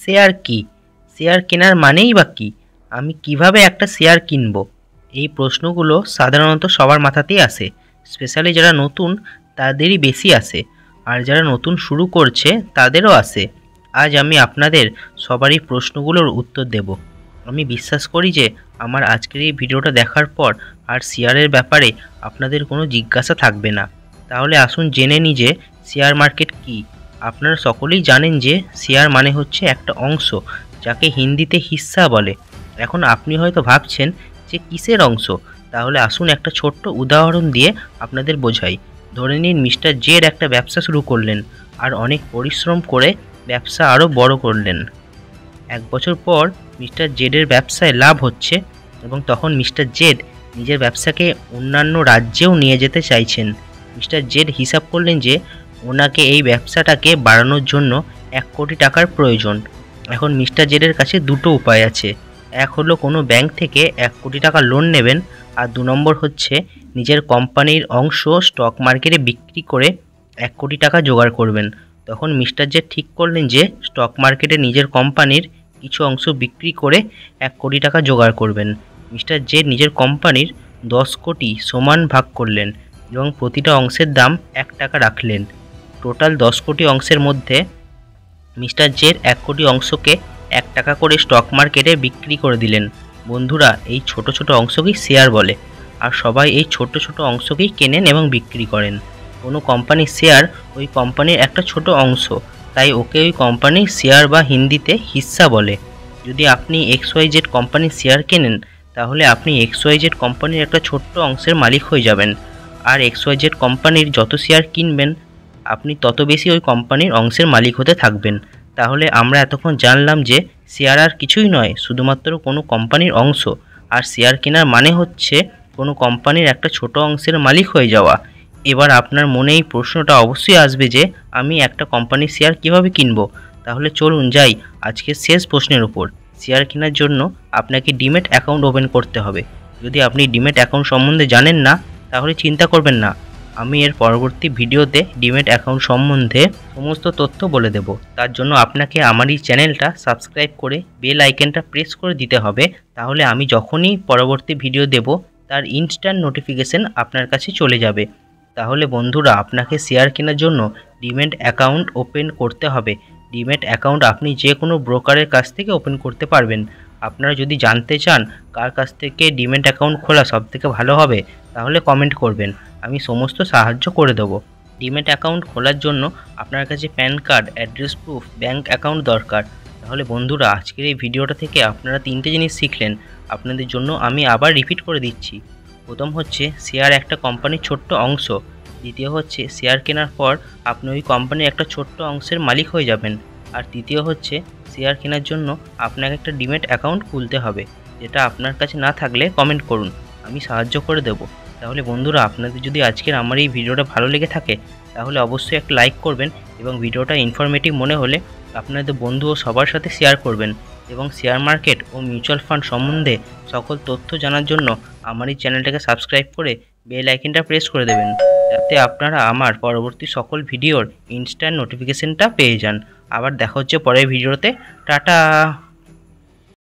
Share কি? Share কেনার মানেই বা কী? আমি কিভাবে একটা শেয়ার কিনব? এই প্রশ্নগুলো সাধারণত সবার মাথাতেই আসে। স্পেশালি যারা নতুন তাদেরই বেশি আসে, আর যারা নতুন শুরু করছে তাদেরও আসে। আজ আমি আপনাদের সবারই প্রশ্নগুলোর উত্তর দেব। আমি বিশ্বাস করি যে আমার আজকের এই ভিডিওটা দেখার পর আর শেয়ারের ব্যাপারে আপনাদের কোনো জিজ্ঞাসা থাকবে না। তাহলে আসুন জেনে নিই যে শেয়ার মার্কেট কী। আপনারা সকলেই জানেন যে শেয়ার মানে হচ্ছে একটা অংশ, যাকে হিন্দিতে হিস্সা বলে। এখন আপনি হয়তো ভাবছেন যে কিসের অংশ? তাহলে আসুন একটা ছোট্ট উদাহরণ দিয়ে আপনাদের বোঝাই। ধরে নিন মিস্টার জেড একটা ব্যবসা শুরু করলেন, আর অনেক পরিশ্রম করে ব্যবসা আরও বড় করলেন। 1 বছর পর মিস্টার জেডের ব্যবসায় লাভ হচ্ছে, এবং তখন মিস্টার জেড নিজের ব্যবসাকে অন্যান্য রাজ্যেও নিয়ে যেতে চাইছেন। মিস্টার জেড হিসাব করলেন যে ওনাকে এই ব্যবসাটাকে বাড়ানোর জন্য 1 কোটি টাকার প্রয়োজন। এখন মিস্টার জেডের কাছে দুটো উপায় আছে। এক হলো কোনো ব্যাংক থেকে 1 কোটি টাকা লোন নেবেন, আর 2 নম্বর হচ্ছে নিজের কোম্পানির অংশ স্টক মার্কেটে বিক্রি করে 1 কোটি টাকা জোগাড় করবেন। তখন মিস্টার জেড ঠিক করলেন যে স্টক মার্কেটে নিজের কোম্পানির কিছু অংশ বিক্রি করে 1 কোটি টাকা জোগাড় করবেন। মিস্টার জেড নিজের কোম্পানির 10 কোটি সমান ভাগ করলেন এবং প্রতিটা অংশের দাম 1 টাকা রাখলেন। টোটাল 10 কোটি অংশের মধ্যে মিস্টার জেড 1 কোটি অংশকে 1 টাকা করে স্টক মার্কেটে বিক্রি করে দিলেন। বন্ধুরা, এই ছোট ছোট অংশকেই শেয়ার বলে, আর সবাই এই ছোট ছোট অংশকেই কেনেন এবং বিক্রি করেন। কোনো কোম্পানির শেয়ার ওই কোম্পানির একটা ছোট অংশ, তাই ওকে ওই কোম্পানির শেয়ার বা হিন্দিতে হিস্সা বলে। যদি আপনি XYZ কোম্পানির শেয়ার কেনেন, তাহলে আপনি XYZ কোম্পানির একটা ছোট্ট অংশের মালিক হয়ে যাবেন। আর XYZ কোম্পানির যত শেয়ার কিনবেন, আপনি তত বেশি ওই কোম্পানির অংশের মালিক হতে থাকবেন। তাহলে আমরা এতক্ষণ জানলাম যে শেয়ার আর কিছুই নয়, শুধুমাত্র কোনো কোম্পানির অংশ। আর শেয়ার কেনার মানে হচ্ছে কোনো কোম্পানির একটা ছোট অংশের মালিক হয়ে যাওয়া। এবার আপনার মনে এই প্রশ্নটা অবশ্যই আসবে যে আমি একটা কোম্পানির শেয়ার কিভাবে কিনবো? তাহলে চলুন যাই আজকের শেষ প্রশ্নের উপর। শেয়ার কেনার জন্য আপনাকে ডিম্যাট অ্যাকাউন্ট ওপেন করতে হবে। যদি আপনি ডিম্যাট অ্যাকাউন্ট সম্বন্ধে জানেন না, তাহলে চিন্তা করবেন না, আমি এর পরবর্তী ভিডিওতে ডিম্যাট অ্যাকাউন্ট সম্বন্ধে সমস্ত তথ্য বলে দেব। তার জন্য আপনাকে আমার এই চ্যানেলটা সাবস্ক্রাইব করে বেল আইকনটা প্রেস করে দিতে হবে। তাহলে আমি যখনই পরবর্তী ভিডিও দেব, তার ইনস্ট্যান্ট নোটিফিকেশন আপনার কাছে চলে যাবে। তাহলে বন্ধুরা, আপনাকে শেয়ার কেনার জন্য ডিম্যাট অ্যাকাউন্ট ওপেন করতে হবে। ডিম্যাট অ্যাকাউন্ট আপনি যে কোনো ব্রোকারের কাছ থেকে ওপেন করতে পারবেন। আপনারা যদি জানতে চান কার কাছ থেকে ডিম্যাট অ্যাকাউন্ট খোলা সবথেকে ভালো হবে, তাহলে কমেন্ট করবেন, আমি সমস্ত সাহায্য করে দেবো। ডিম্যাট অ্যাকাউন্ট খোলার জন্য আপনার কাছে pan card, address proof, bank account দরকার। তাহলে বন্ধুরা, আজকের এই ভিডিওটা থেকে আপনারা 3টে জিনিস শিখলেন। আপনাদের জন্য আমি আবার রিপিট করে দিচ্ছি। প্রথম হচ্ছে শেয়ার একটা কোম্পানির ছোট্ট অংশ। দ্বিতীয় হচ্ছে শেয়ার কেনার পর আপনি ওই কোম্পানির একটা ছোট্ট অংশের মালিক হয়ে যাবেন। আর তৃতীয় হচ্ছে শেয়ার কেনার জন্য আপনাকে একটা ডিম্যাট অ্যাকাউন্ট খুলতে হবে। যেটা আপনার কাছে না থাকলে কমেন্ট করুন, আমি সাহায্য করে দেবো। তাহলে বন্ধুরা, আপনাদের যদি আজকের আমার এই ভিডিওটা ভালো লেগে থাকে, তাহলে অবশ্যই একটা লাইক করবেন, এবং ভিডিওটা ইনফরমেটিভ মনে হলে আপনাদের বন্ধু ও সবার সাথে শেয়ার করবেন। এবং শেয়ার মার্কেট ও মিউচুয়াল ফান্ড সম্বন্ধে সকল তথ্য জানার জন্য আমার এই চ্যানেলটাকে সাবস্ক্রাইব করে বেল আইকনটা প্রেস করে দেবেন, যাতে আপনারা আমার পরবর্তী সকল ভিডিওর ইনস্ট্যান্ট নোটিফিকেশনটা পেয়ে যান। আবার দেখা হচ্ছে পরের ভিডিওতে। টাটা।